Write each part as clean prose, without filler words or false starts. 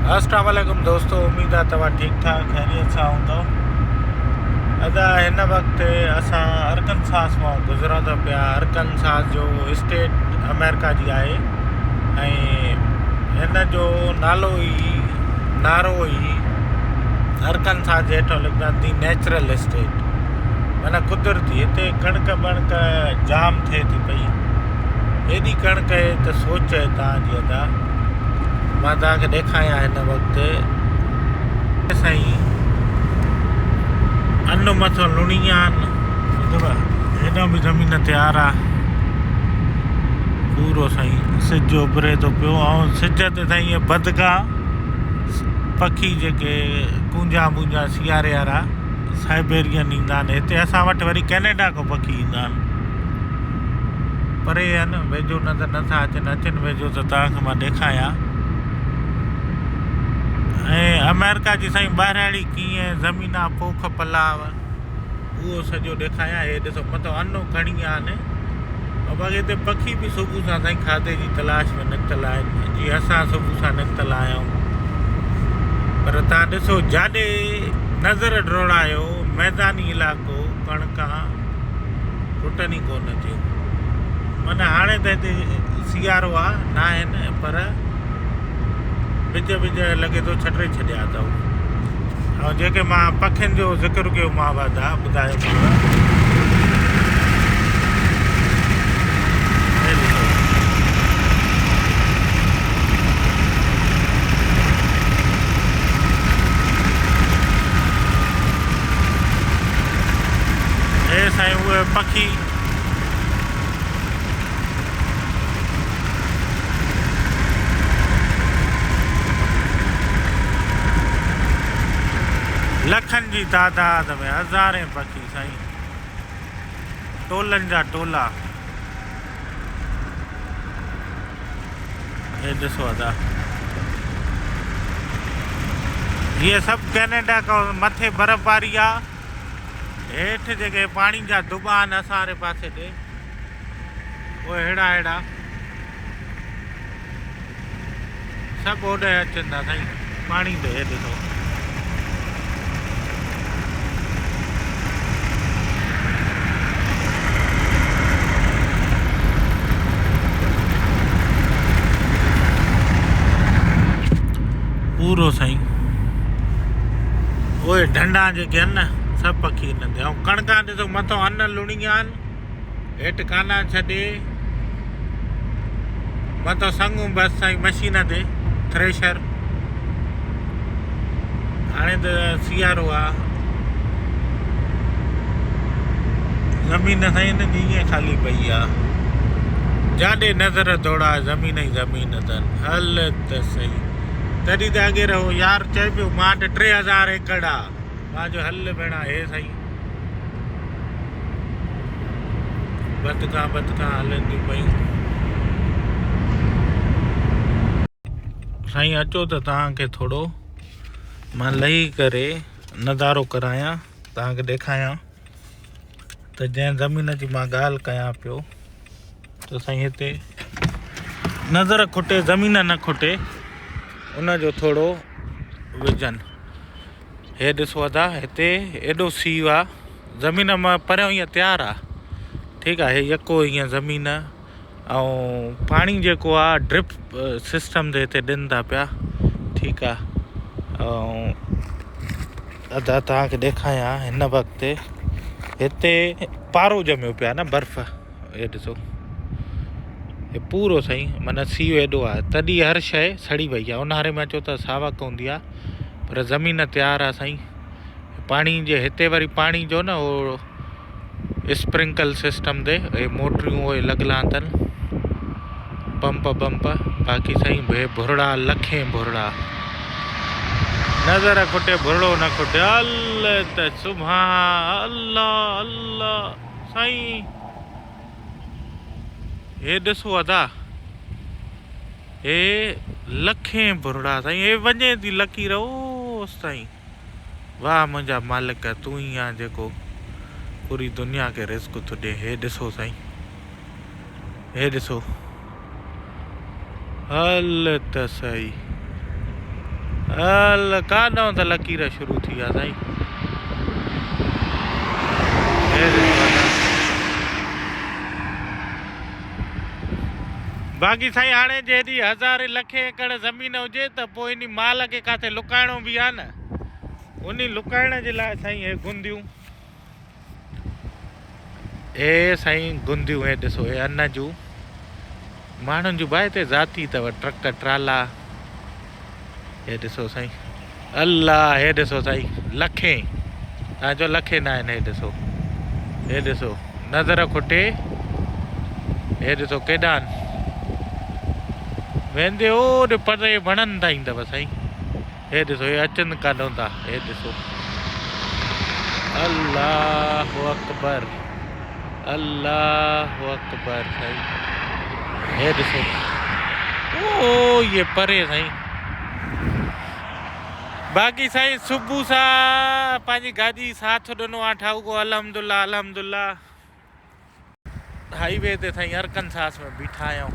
अस्सलाम वालेकुम दोस्तों, उम्मीद है तव्हां ठीक ठाक खैरियत सां हूंदव। अदा हिन वक़्तु असां अरकनसास मां गुज़रूं था पिया। अरकनसास जो स्टेट अमेरिका जी आहे ऐं हिन जो नारो ई अरकनसास जे हेठो लिखंदा दी नेचुरल स्टेट, माना कुदरती। हिते कणिक वणिक जाम थिए थी पई, एॾी कणिक आहे त सोच आहे तव्हांजी। अदा मां तव्हांखे ॾेखारियां हिन वक़्तु साईं अन मथां लुणिया आहिनि, हेॾो बि ज़मीन तयारु आहे पूरो साईं। सिज उभरे थो पियो ऐं सिज ते साईं इहे बदका पखी जेके कूंजा बूंजा सियारे वारा साइबेरियन ईंदा आहिनि हिते। असां वटि वरी कैनेडा खां पखी ईंदा आहिनि, परे आहिनि, वेझो नज़र नथा अचनि वेझो त तव्हांखे मां ॾेखारियां। ऐं अमेरिका जी साईं ॿाहिराणी कीअं ज़मीन आहे, पोख पलाव, उहो सॼो ॾेखारियां। हे ॾिसो मथां अनो खणी विया आहिनि ऐं बाक़ी हिते पखी बि सुबुह सां साईं खाधे जी तलाश में निकितल आहिनि, जीअं असां सुबुह सां निकितल आहिया आहियूं। पर तव्हां ॾिसो, जाॾे नज़र डोड़ायो मैदानी इलाइक़ो, कणिकां टुटनि ई कोन थियूं। माना हाणे त हिते सियारो आहे न आहिनि, पर बिज लॻे थो छटे छॾिया अथऊं। ऐं जेके मां पखियुनि जो ज़िक्र कयो मां ॿुधायो हे साईं उहे पखी लखनि जी तादाद में, हज़ारे पखी साईं, टोलनि जा टोला। हे ॾिसो अदा, हीअ सभु कैनेडा खां मथे बर्फ़बारी आहे, हेठि जेके पाणी जा दुॿा आहिनि असां वारे पासे ते, उहे अहिड़ा सभु होॾे अचनि था साईं पाणी ते। हे ॾिसो पूरो साईं, उहे ढंडा जेके आहिनि न सभु पखी हिन ते। ऐं कणिका ॾिसो मथां अन लुणिया आहिनि, हेठि काना छॾे, मथां संगूं बसि साईं मशीन ते थ्रेशर। हाणे त सियारो आहे, ज़मीन साईं हिन जी ईअं ख़ाली पई आहे, जाॾे नज़र दौड़ा ज़मीन ई ज़मीन अथनि। हल त सही, तॾहिं त अॻे रहो यार चए पियो मां वटि 3000 एकड़ आहे, मां जो हल भेणा हे साईं बदका हलनि थियूं पयूं। साईं अचो त तव्हांखे थोरो मां लही करे नज़ारो करायां, तव्हांखे ॾेखारियां त जंहिं ज़मीन जी मां ॻाल्हि कयां पियो त साईं हिते नज़र खुटे, ज़मीन न खुटे, उनजो थोरो विझनि। हे ॾिसो अदा, हिते एॾो सीउ आहे, ज़मीन मां परियां ईअं तयारु आहे, ठीकु आहे। हे यको हीअं ज़मीन ऐं पाणी जेको आहे ड्रिप सिस्टम ते हिते ॾियनि था पिया, ठीकु आहे। ऐं अदा तव्हांखे ॾेखारियां हिन वक़्तु हिते पारो ॼमियो पिया न, बर्फ़। हे ॾिसो हे पूरो साईं, माना सीउ एॾो आहे, तॾहिं हर शइ सड़ी वई आहे। ऊन्हारे में अचो त सावक हूंदी आहे, पर ज़मीन तयारु आहे साईं। पाणी जे हिते वरी पाणी जो न उहो स्प्रिंकल सिस्टम ते मोटरियूं उहे लॻल अथनि, पंप बाक़ी साईं भे भुरड़ा लखें भुरड़ा, नज़र खुटे भुरड़ो न खुटे। हल त सुभाणे अल्लाह अल्लाह साईं। हे ॾिसो अदा, हे लखें भुरड़ा साईं, हे वञे थी लकीर ओसि ताईं। वाह मुंहिंजा मालिक, तूं ई आहे जेको पूरी दुनिया खे रिस्क थो ॾे। हे ॾिसो साईं, हे ॾिसो, हल त सही। हल काॾों त लकीर शुरू थी आहे साईं। बाक़ी साईं हाणे जेॾी हज़ार लखे एकड़ ज़मीन हुजे त पोइ इन माल खे किथे लुकाइणो बि आहे न। उन लुकाइण जे लाइ साईं हे गुंदियूं, हे साईं गुंदियूं, हे ॾिसो हे अन्न जूं माण्हुनि जूं भाई हिते ज़ाती अथव ट्रक ट्राला। हे ॾिसो साईं, अल्लाह हे ॾिसो साईं लखे, तव्हांजो लखे न आहिनि। हे ॾिसो, हे ॾिसो नज़र खुटे, हे ॾिसो केॾा आहिनि वेंदे ओॾे परे वणनि ताईं ईंदव साईं। हे ॾिसो हे अचनि काॾों था, हे ॾिसो अल्लाह अकबर, अल्लाह अकबर साईं। हे ॾिसो ओ ये परे साईं। बाक़ी साईं सुबुह सां पंहिंजी गाॾी साथ ॾिनो आहे ठाहूको, अल्हम्दुलिल्लाह अल्हम्दुलिल्लाह। हाईवे ते साईं अरकनसास में बीठा आहियूं।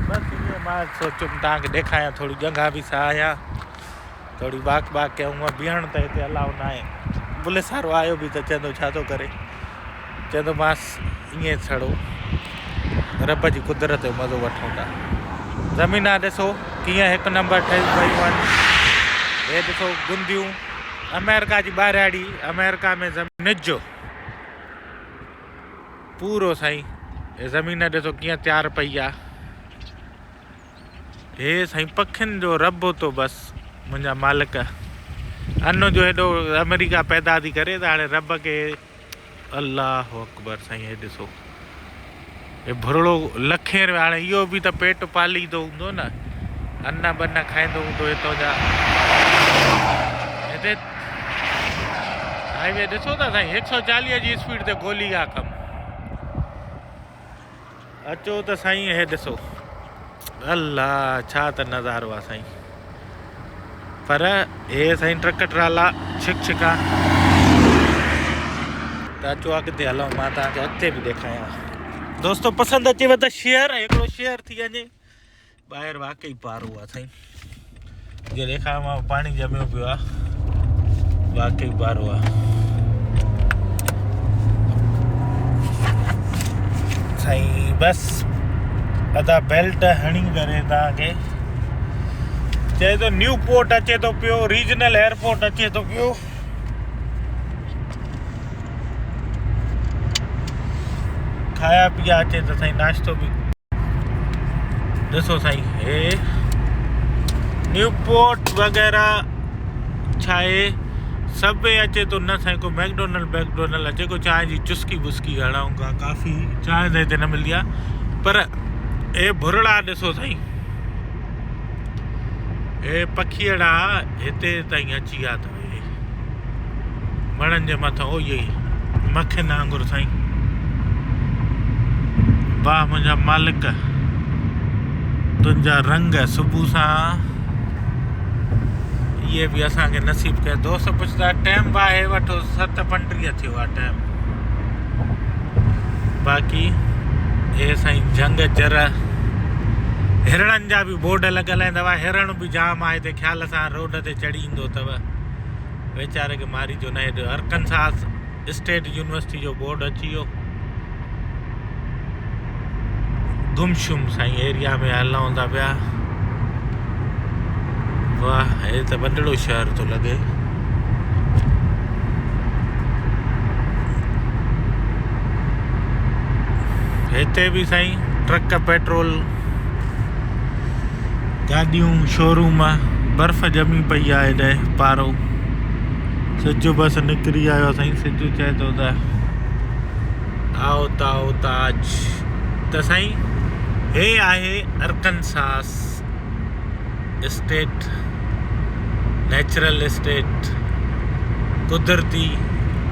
बसि ईअं मां सोचियुमि तव्हांखे ॾेखारियां, थोरी जॻह बि सां आहियां, थोरी वाक कयूं। हूअं बीहण त हिते अलाउ न आहे, पुलिस वारो आयो बि त चवंदो छा थो करे, चवंदोमांसि ईअं छड़ो रब जी कुदरत जो मज़ो वठूं था। ज़मीन ॾिसो कीअं हिकु नंबर ठही पयूं आहिनि। हे ॾिसो गुंदियूं, अमेरिका जी ॿाहिराड़ी, अमेरिका में ज़मीन जो पूरो साईं। हे ज़मीन ॾिसो कीअं तयारु पई आहे। हे साईं पखियुनि जो रब थो बसि मुंहिंजा मालिक। अन्न जो हेॾो अमेरिका पैदा थी करे त हाणे रब खे अल्लाह अकबर साईं। हे ॾिसो हे भुरड़ो लखे रुपया, हाणे इहो बि त पेट पालींदो हूंदो न, अन्न बन्न खाईंदो हूंदो हितां जा। हिते हाईवे ॾिसो था साईं 140 जी स्पीड ते गोली आहे कमु। अचो त साईं हे ॾिसो अल्लाह छा त नज़ारो आहे साईं। पर हे साईं ट्रक ट्राला छिक छिका। त अचो अॻिते हलूं, मां तव्हांखे अॻिते बि ॾेखारियां। दोस्तो पसंदि अचेव त शेयर, हिकिड़ो शेयर थी वञे। ॿाहिरि वाकई पारो आहे साईं, जे ॾेखारियो मां पाणी ॼमियो पियो आहे, वाकई पारो आहे साईं। बसि अदा बेल्ट हणी करे तव्हांखे चए थो न्यू पोर्ट अचे थो पियो, रीजनल एयरपोर्ट अचे थो पियो। खाया पिया अचे त साईं, नाश्तो बि ॾिसो साईं। हे न्यू पोर्ट वग़ैरह छा आहे, सबवे अचे थो न साईं, को मैकडोनल्ड अचे, को चांहि जी चुस्की वुस्की हणाऊं का, काफ़ी चांहि त हिते न मिलंदी आहे। पर हे भुरड़ा ॾिसो साईं, हे पखीअड़ा हिते ताईं अची विया अथव। हे वणनि जे मथां ओ इहे मखियुनि वांगुरु साईं। वाह मुंहिंजा मालिक तुंहिंजा रंग। सुबुह सां इहे बि असांखे नसीब कयो। दोस्त पुछंदा टाइम आहे वठो, 7:35 थियो आहे टाइम। बाक़ी हे साईं जंग जर, हिरणनि जा बि बोर्ड लॻल आहिनि। दवा हिरण बि जाम आहे हिते, ख़्याल सां रोड ते चढ़ी ईंदो अथव, वीचारे खे मारी जो न। हेॾो अरकनसास स्टेट यूनिवर्सिटी जो बोर्ड अची वियो। गुमशुम साईं एरिया में हलूं था पिया। वाह हे त वॾड़ो शहर थो लॻे। हिते बि साईं ट्रक, पेट्रोल गाॾियूं, शोरूम, बर्फ़ ॼमी पई आहे हेॾे पारो। सिज बसि निकिरी आयो साईं, सिज चए थो त आओ ताओ ताज। त साईं हे आहे अरकनसास स्टेट, नेचुरल स्टेट, कुदरती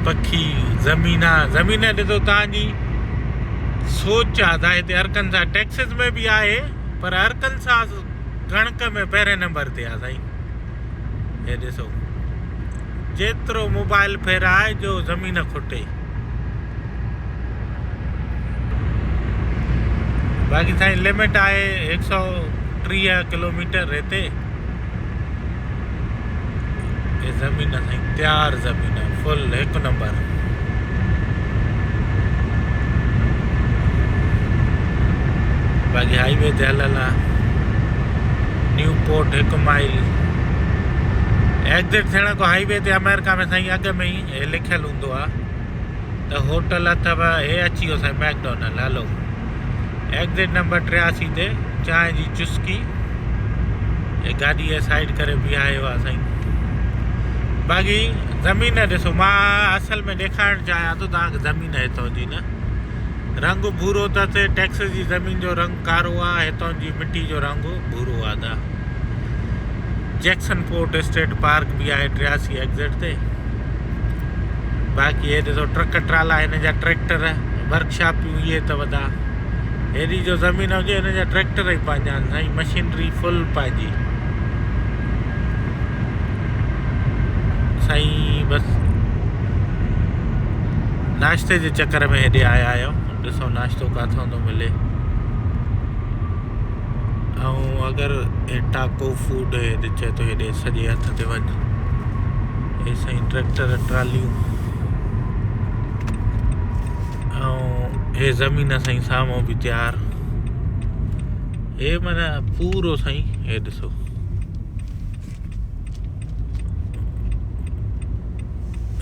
पखी ज़मीन ॾिसो तव्हांजी सोच आहे। त हिते अरकनसास टेक्सिस में बि आहे, पर अरकनसास कणक में पहिरें नंबर ते आहे साईं। हे ॾिसो जेतिरो मोबाइल फेराए जो ज़मीन खुटे। बाक़ी साईं लिमिट आहे 130 किलोमीटर हिते। ये ज़मीन साईं तैयार ज़मीन फुल 1 नंबर। बाक़ी हाईवे ते हलल न्यू पोर्ट 1 माइल एग्जिट थियण को हाईवे ते अमेरिका में साईं अॻ में ही हे लिखियल हूंदो त होटल अथव हे अची वियो साईं मैकडोनल्ड। हलो एग्जिट नंबर 83 ते चांहि जी चुस्की ये गाड़ी ये साइड करे बीहारियो आहे साईं। बाक़ी ज़मीन ॾिसो मां असल में ॾेखारणु चाहियां थो तव्हांखे ज़मीन हितां जी न रंग भूरो अथसि। टेक्सास जी ज़मीन जो रंग कारो आहे, हितां जी मिट्टी जो रंग भूरो आहे। जैक्सन पोर्ट स्टेट पार्क भी आहे 83 एग्जिट ते। बाक़ी ये ॾिसो ट्रक ट्राला हिन जा ट्रैक्टर वर्कशॉपियूं इहे अथव दा। हेॾी जो ज़मीन हुजे हिन जा ट्रैक्टर ई पंहिंजा आहिनि साईं, मशीनरी फुल पंहिंजी साईं। बसि नाश्ते जे चक्कर में हेॾे आया आहियूं, ॾिसो नाश्तो किथां थो मिले। ऐं अगरि हे टाको फूड हेॾे चए थो हेॾे सॼे हथ ते वञ, हे साईं ट्रैक्टर ट्रालियूं ऐं हे ज़मीन साईं साम्हूं बि तयारु। हे माना पूरो साईं हे ॾिसो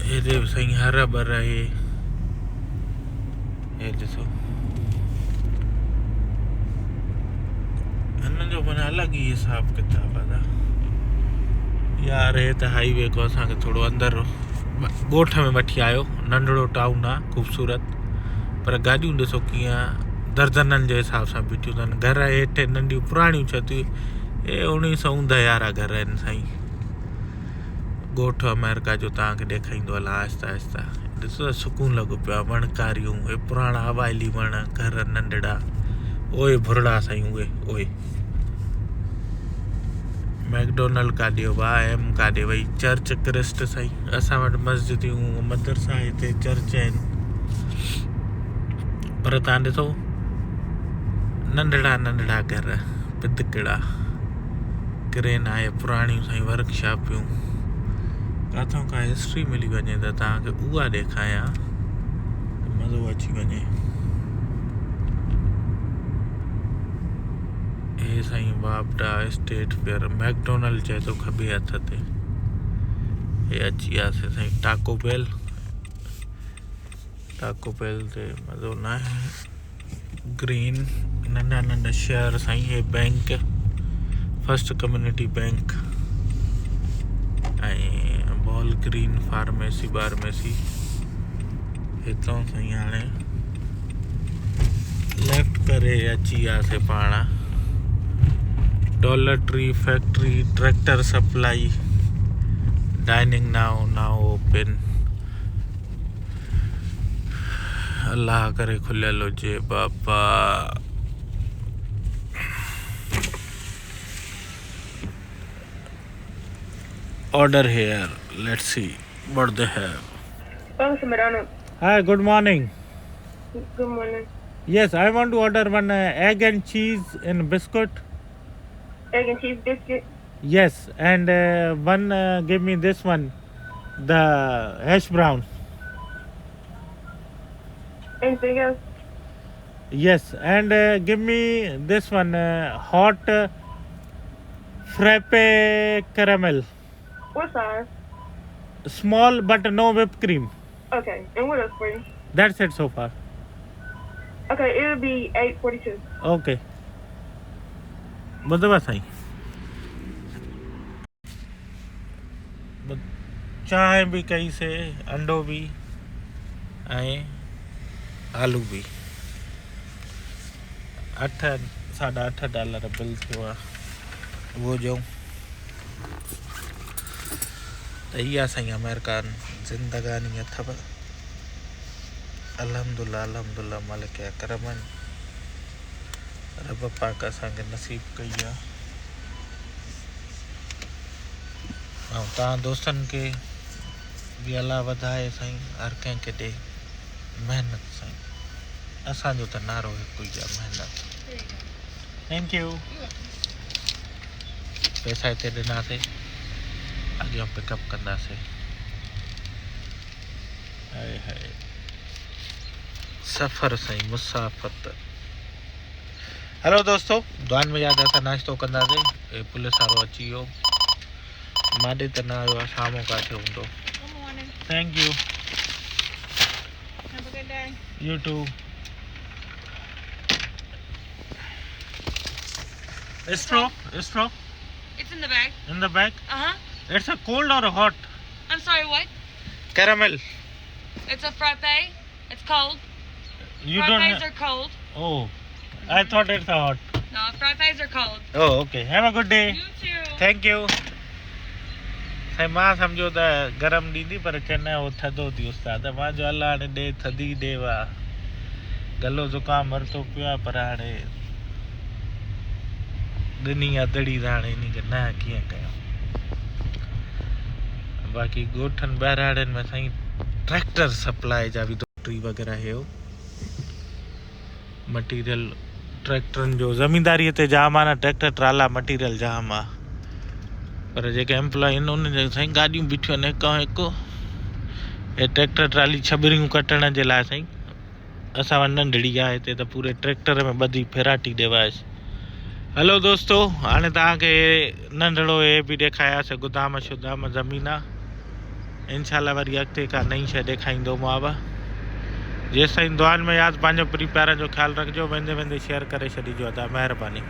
हेॾे साईं हर भर हे ॾिसो हिन जो माना अलॻि ई हिसाब किताब आहे यार। हे त हाईवे को असांखे थोरो अंदरि ॻोठ में वठी आयो, नंढड़ो टाउन आहे ख़ूबसूरत, पर गाॾियूं ॾिसो कीअं दर्जननि जे हिसाब सां बीठियूं अथनि। घर हेठि नंढियूं पुराणियूं छतियूं, हे 1910 वारा घर आहिनि साईं। ॻोठ अमेरिका जो तव्हांखे ॾेखारींदो हलां आहिस्ता आहिस्ता। ॾिसो सुकून लॻो पियो आहे, वणकारियूं हे पुराणा हवाइली वण, घर नंढड़ा, ओए भुरड़ा साईं उहे ओए। मैकडोनल्ड काॾे वाह एम काॾे वई, चर्च क्रिस्ट साईं। असां वटि मस्जिदियूं मदरसा हिते चर्च आहिनि, पर तव्हां ॾिसो नंढड़ा नंढड़ा घर पिदकिड़ा, क्रेन आहे पुराणियूं साईं, वर्कशॉपियूं। किथां का हिस्ट्री मिली वञे त तव्हांखे उहा ॾेखारियां मज़ो अची वञे। हे साईं बाबडा स्टेट फेयर, मैकडोनल्ड चए थो खॿे हथ ते। हे अची वियासीं साईं टाको बेल। टाको बेल ते मज़ो न आहे। ग्रीन नंढा नंढा शहर साईं। हे बैंक फर्स्ट कम्युनिटी बैंक ऐं बॉल ग्रीन फार्मेसी बार्मेसी। हितां साईं हाणे लेफ्ट करे अची वियासीं पाण Dollar Tree factory, Tractor Supply, dining now open. अल्लाह करे खुलियल हुजे बाबा। Order here. Let's see what they have. Hi, good morning. Good morning. Yes, I want to order one egg and cheese and biscuit. Egg and cheese biscuit? Yes, and one give me this one, the hash brown. Anything else? Yes, and give me this one hot frappe caramel. What size? Small but no whipped cream. Okay, and what else for you? That's it so far. Okay, it'll be $8.42. Okay. बदवा साईं। चाय भी कई से, अंडो भी ऐं आलू भी। $8.5 bill थियो आहे वो जो त इहा साईं अमेरिका ज़िंदगानी अथव। अल्हम्दुलिल्लाह अल्हम्दुलिल्लाह मालिक जा करम आहिनि, रब पाक असांखे नसीब कई आहे। ऐं तव्हां दोस्तनि खे बि अलाह वधाए साईं, हर कंहिंखे ॾे महिनत साईं। असांजो त नारो हिकु ई आहे, महिनत। Thank U. पैसा हिते ॾिनासीं अॻियां पिकअप कंदासीं। हाय हाय सफ़र साईं मुसाफ़त। हलो दोस्तों, दुआन में यादि असां नाश्तो कंदासीं। पुलिस वारो अची वियो, माॾे त न आयो आहे, साम्हूं किथे हूंदो। Thank U. Have a good day. You too. Straw? Straw? It's in the bag. In the bag? It's a cold or a hot? I'm sorry, what? Caramel. It's a frappe. It's cold. You don't Frappes have... are cold. Oh, I thought it's a hot. No, frappes are cold. Oh, okay. Have a good day. You too. Thank you. साईं मां सम्झो त गरम ॾींदी, पर चवंदा हो थधो थी उस्ताद। मां जो अलाह हाणे ॾे थधी ॾे वाह, गलो ज़ुकाम मरतो पियो आहे, पर हाणे ॾिनी आहे दड़ी त हाणे इन खे न कीअं कयूं। बाक़ी ॻोठनि ॿहिराड़ियुनि में साईं ट्रैक्टर सप्लाई जा बि डॉक्टरी वग़ैरह हुयो। मटीरियल ट्रैक्टरनि जो ज़मींदारीअ ते जाम आहे न, ट्रैक्टर ट्राला मटीरियल जाम आहे। पर जेके एम्प्लॉय आहिनि उन्हनि जे साईं गाॾियूं बीठियूं आहिनि हिकु हिकु। हे ट्रैक्टर ट्राली छबरियूं कटण जे लाइ साईं असां वटि नंढड़ी आहे हिते, त पूरे ट्रैक्टर में ॿधी फेराटी ॾेवाइसि। हलो दोस्तो, हाणे तव्हांखे नंढड़ो हे बि ॾेखारियासीं गुदाम शुदाम ज़मीन। इनशाला वरी अॻिते का नई शइ ॾेखारींदोमांव। जेसिताईं दुआनि में यादि पंहिंजो प्यारनि जो ख़्यालु रखिजो। वेंदे वेंदे शेयर करे छॾिजो। अदा महिरबानी।